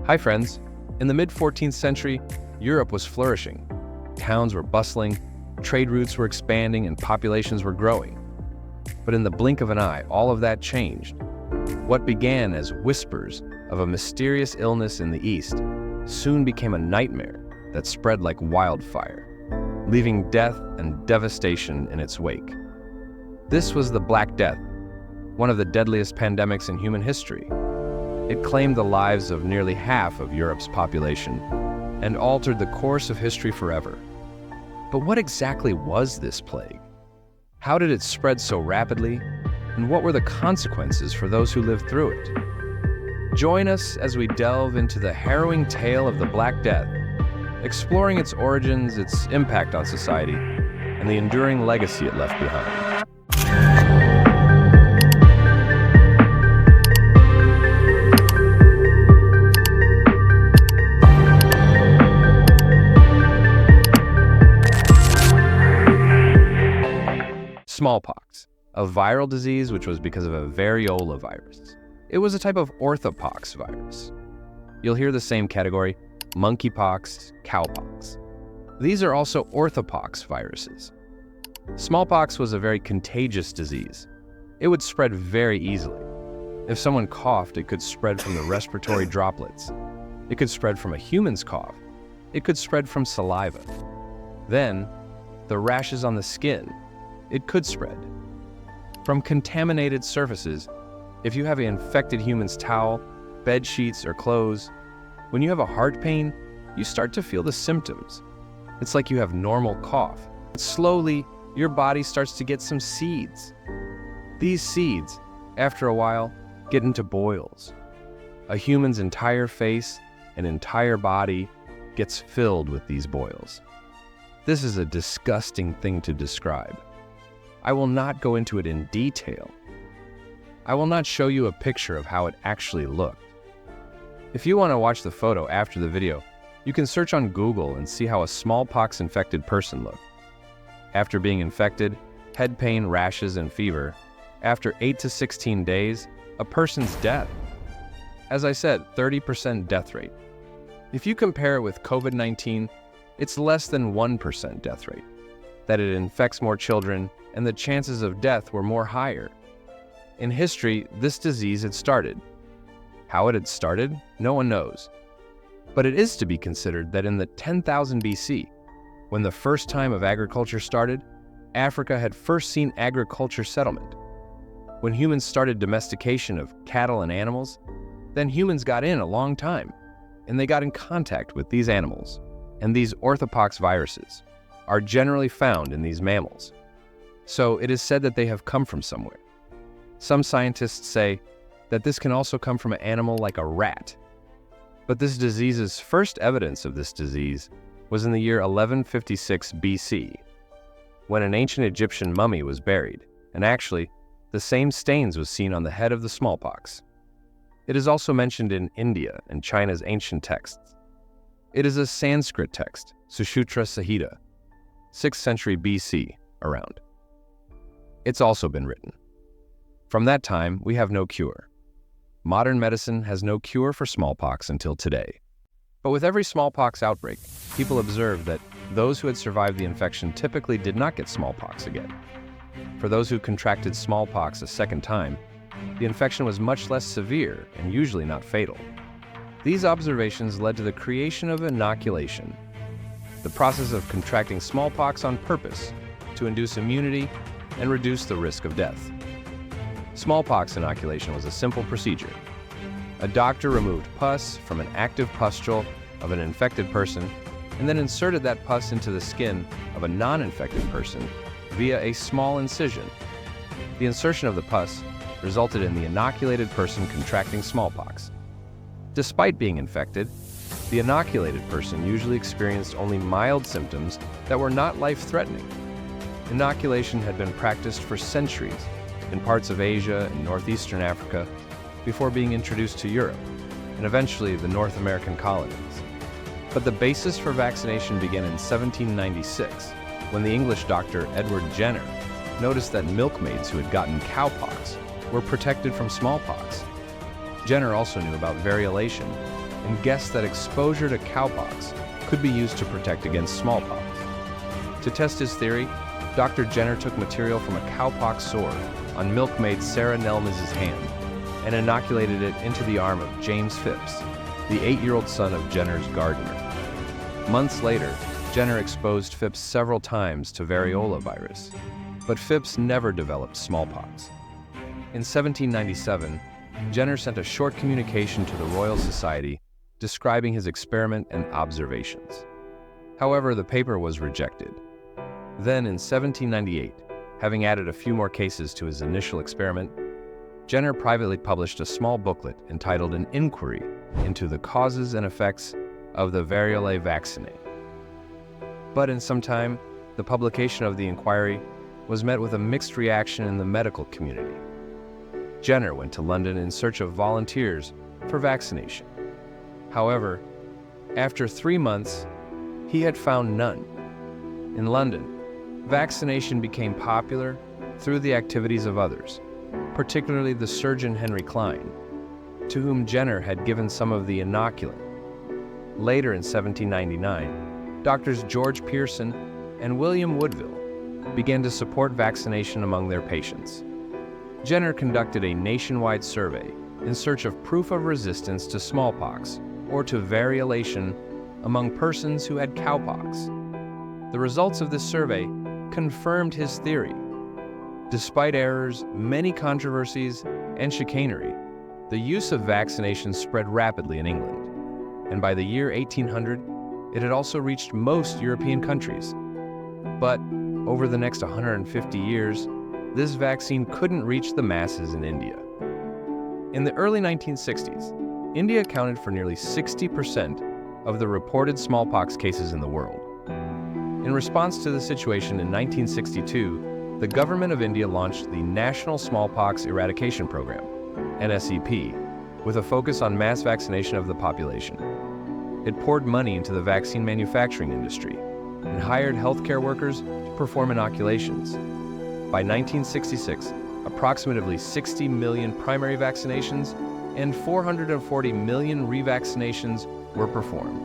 Hi friends! In the mid-14th century, Europe was flourishing. Towns were bustling, trade routes were expanding, and populations were growing. But in the blink of an eye, all of that changed. What began as whispers of a mysterious illness in the East soon became a nightmare that spread like wildfire, leaving death and devastation in its wake. This was the Black Death, one of the deadliest pandemics in human history. It claimed the lives of nearly half of Europe's population and altered the course of history forever. But what exactly was this plague? How did it spread so rapidly? And what were the consequences for those who lived through it? Join us as we delve into the harrowing tale of the Black Death, exploring its origins, its impact on society, and the enduring legacy it left behind. Smallpox, a viral disease which was because of a variola virus. It was a type of orthopox virus. You'll hear the same category: monkeypox, cowpox. These are also orthopox viruses. Smallpox was a very contagious disease. It would spread very easily. If someone coughed, it could spread from the respiratory droplets. It could spread from a human's cough. It could spread from saliva. Then, the rashes on the skin. It could spread from contaminated surfaces. If you have an infected human's towel, bed sheets, or clothes, when you have a heart pain, you start to feel the symptoms. It's like you have normal cough. Slowly, your body starts to get some seeds. These seeds, after a while, get into boils. A human's entire face and entire body gets filled with these boils. This is a disgusting thing to describe. I will not go into it in detail. I will not show you a picture of how it actually looked. If you want to watch the photo after the video, you can search on Google and see how a smallpox-infected person looked. After being infected, head pain, rashes, and fever. After 8 to 16 days, a person's death. As I said, 30% death rate. If you compare it with COVID-19, it's less than 1% death rate. That it infects more children, and the chances of death were more higher. In history, this disease had started. How it had started, no one knows. But it is to be considered that in the 10,000 BC, when the first time of agriculture started, Africa had first seen agriculture settlement. When humans started domestication of cattle and animals, then humans got in a long time, and they got in contact with these animals. And these orthopox viruses are generally found in these mammals. So it is said that they have come from somewhere. Some scientists say that this can also come from an animal like a rat. But this disease's first evidence of this disease was in the year 1156 BC, when an ancient Egyptian mummy was buried, and actually, the same stains was seen on the head of the smallpox. It is also mentioned in India and China's ancient texts. It is a Sanskrit text, Sushruta Samhita, 6th century BC, around. It's also been written. From that time, we have no cure. Modern medicine has no cure for smallpox until today. But with every smallpox outbreak, people observed that those who had survived the infection typically did not get smallpox again. For those who contracted smallpox a second time, the infection was much less severe and usually not fatal. These observations led to the creation of inoculation, the process of contracting smallpox on purpose to induce immunity and reduce the risk of death. Smallpox inoculation was a simple procedure. A doctor removed pus from an active pustule of an infected person and then inserted that pus into the skin of a non-infected person via a small incision. The insertion of the pus resulted in the inoculated person contracting smallpox. Despite being infected, the inoculated person usually experienced only mild symptoms that were not life-threatening. Inoculation had been practiced for centuries in parts of Asia and northeastern Africa before being introduced to Europe, and eventually the North American colonies. But the basis for vaccination began in 1796, when the English doctor Edward Jenner noticed that milkmaids who had gotten cowpox were protected from smallpox. Jenner also knew about variolation and guessed that exposure to cowpox could be used to protect against smallpox. To test his theory, Dr. Jenner took material from a cowpox sore on milkmaid Sarah Nelmez's hand and inoculated it into the arm of James Phipps, the 8-year-old son of Jenner's gardener. Months later, Jenner exposed Phipps several times to variola virus, but Phipps never developed smallpox. In 1797, Jenner sent a short communication to the Royal Society describing his experiment and observations. However, the paper was rejected. Then, in 1798, having added a few more cases to his initial experiment, Jenner privately published a small booklet entitled An Inquiry into the Causes and Effects of the Variolae Vaccinae. But in some time, the publication of the inquiry was met with a mixed reaction in the medical community. Jenner went to London in search of volunteers for vaccination. However, after 3 months, he had found none. In London, vaccination became popular through the activities of others, particularly the surgeon Henry Klein, to whom Jenner had given some of the inoculant. Later in 1799, doctors George Pearson and William Woodville began to support vaccination among their patients. Jenner conducted a nationwide survey in search of proof of resistance to smallpox or to variolation among persons who had cowpox. The results of this survey confirmed his theory. Despite errors, many controversies, and chicanery, the use of vaccination spread rapidly in England, and by the year 1800, it had also reached most European countries. But over the next 150 years, this vaccine couldn't reach the masses in India. In the early 1960s, India accounted for nearly 60% of the reported smallpox cases in the world. In response to the situation in 1962, the government of India launched the National Smallpox Eradication Program, NSEP, with a focus on mass vaccination of the population. It poured money into the vaccine manufacturing industry and hired healthcare workers to perform inoculations. By 1966, approximately 60 million primary vaccinations and 440 million revaccinations were performed.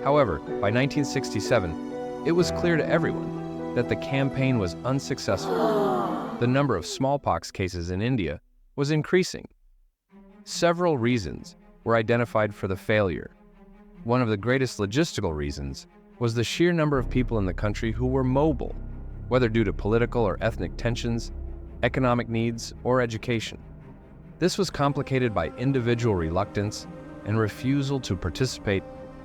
However, by 1967, it was clear to everyone that the campaign was unsuccessful. The number of smallpox cases in India was increasing. Several reasons were identified for the failure. One of the greatest logistical reasons was the sheer number of people in the country who were mobile, whether due to political or ethnic tensions, economic needs, or education. This was complicated by individual reluctance and refusal to participate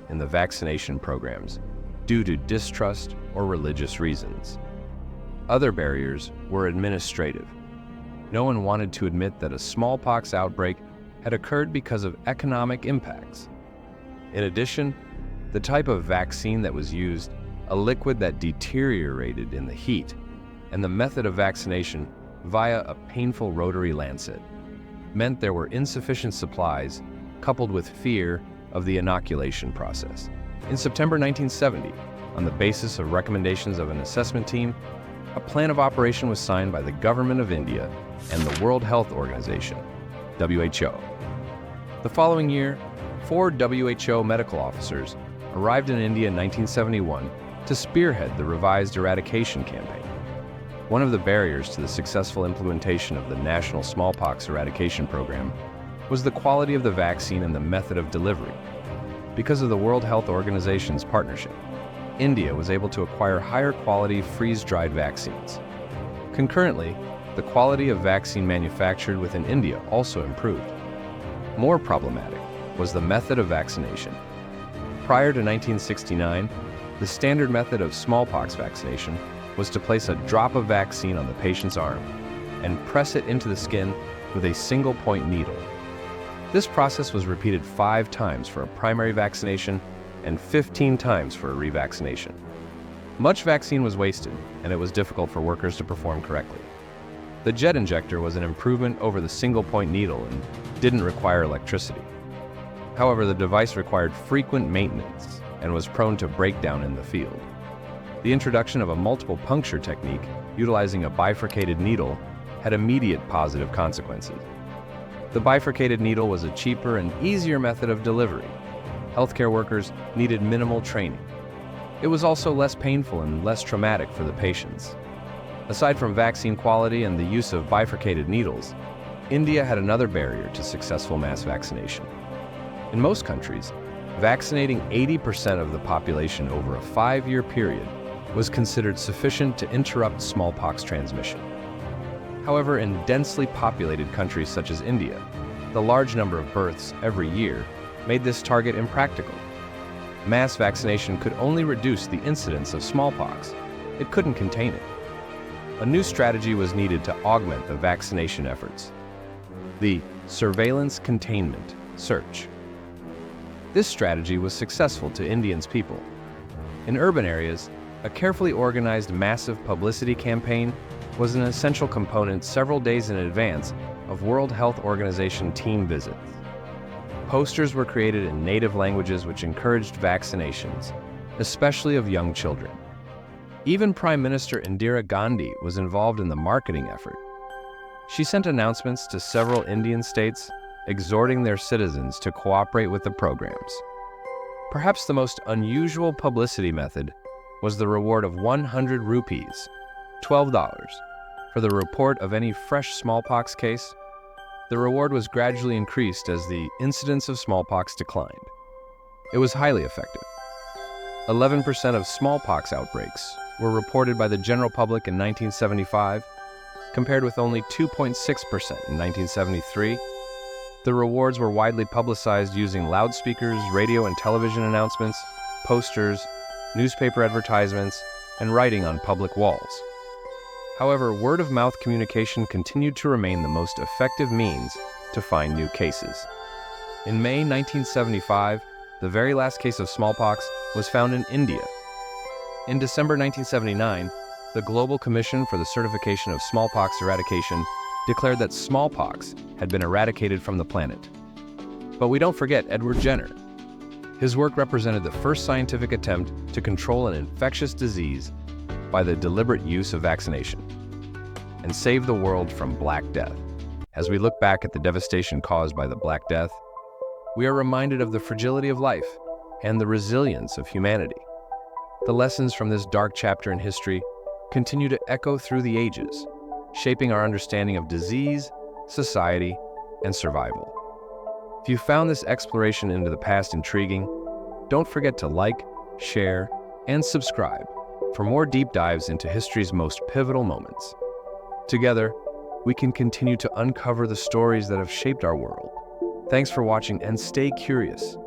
in the vaccination programs due to distrust or religious reasons. Other barriers were administrative. No one wanted to admit that a smallpox outbreak had occurred because of economic impacts. In addition, the type of vaccine that was used, a liquid that deteriorated in the heat, and the method of vaccination via a painful rotary lancet, meant there were insufficient supplies, coupled with fear of the inoculation process. In September 1970, on the basis of recommendations of an assessment team, a plan of operation was signed by the Government of India and the World Health Organization, WHO. The following year, 4 WHO medical officers arrived in India in 1971 to spearhead the revised eradication campaign. One of the barriers to the successful implementation of the National Smallpox Eradication Program was the quality of the vaccine and the method of delivery. Because of the World Health Organization's partnership, India was able to acquire higher quality freeze-dried vaccines. Concurrently, the quality of vaccine manufactured within India also improved. More problematic was the method of vaccination. Prior to 1969, the standard method of smallpox vaccination was to place a drop of vaccine on the patient's arm and press it into the skin with a single-point needle. This process was repeated 5 times for a primary vaccination and 15 times for a revaccination. Much vaccine was wasted, and it was difficult for workers to perform correctly. The jet injector was an improvement over the single-point needle and didn't require electricity. However, the device required frequent maintenance and was prone to breakdown in the field. The introduction of a multiple puncture technique utilizing a bifurcated needle had immediate positive consequences. The bifurcated needle was a cheaper and easier method of delivery, Healthcare workers needed minimal training. It was also less painful and less traumatic for the patients. Aside from vaccine quality and the use of bifurcated needles, India had another barrier to successful mass vaccination. In most countries, vaccinating 80% of the population over a 5-year period was considered sufficient to interrupt smallpox transmission. However, in densely populated countries such as India, the large number of births every year made this target impractical. Mass vaccination could only reduce the incidence of smallpox. It couldn't contain it. A new strategy was needed to augment the vaccination efforts: the surveillance containment search. This strategy was successful to Indians' people. In urban areas, a carefully organized massive publicity campaign was an essential component several days in advance of World Health Organization team visits. Posters were created in native languages which encouraged vaccinations, especially of young children. Even Prime Minister Indira Gandhi was involved in the marketing effort. She sent announcements to several Indian states, exhorting their citizens to cooperate with the programs. Perhaps the most unusual publicity method was the reward of 100 rupees, $12, for the report of any fresh smallpox case. The reward was gradually increased as the incidence of smallpox declined. It was highly effective. 11% of smallpox outbreaks were reported by the general public in 1975, compared with only 2.6% in 1973. The rewards were widely publicized using loudspeakers, radio and television announcements, posters, newspaper advertisements, and writing on public walls. However, word-of-mouth communication continued to remain the most effective means to find new cases. In May 1975, the very last case of smallpox was found in India. In December 1979, the Global Commission for the Certification of Smallpox Eradication declared that smallpox had been eradicated from the planet. But we don't forget Edward Jenner. His work represented the first scientific attempt to control an infectious disease by the deliberate use of vaccination, and save the world from Black Death. As we look back at the devastation caused by the Black Death, we are reminded of the fragility of life and the resilience of humanity. The lessons from this dark chapter in history continue to echo through the ages, shaping our understanding of disease, society, and survival. If you found this exploration into the past intriguing, don't forget to like, share, and subscribe for more deep dives into history's most pivotal moments. Together, we can continue to uncover the stories that have shaped our world. Thanks for watching, and stay curious.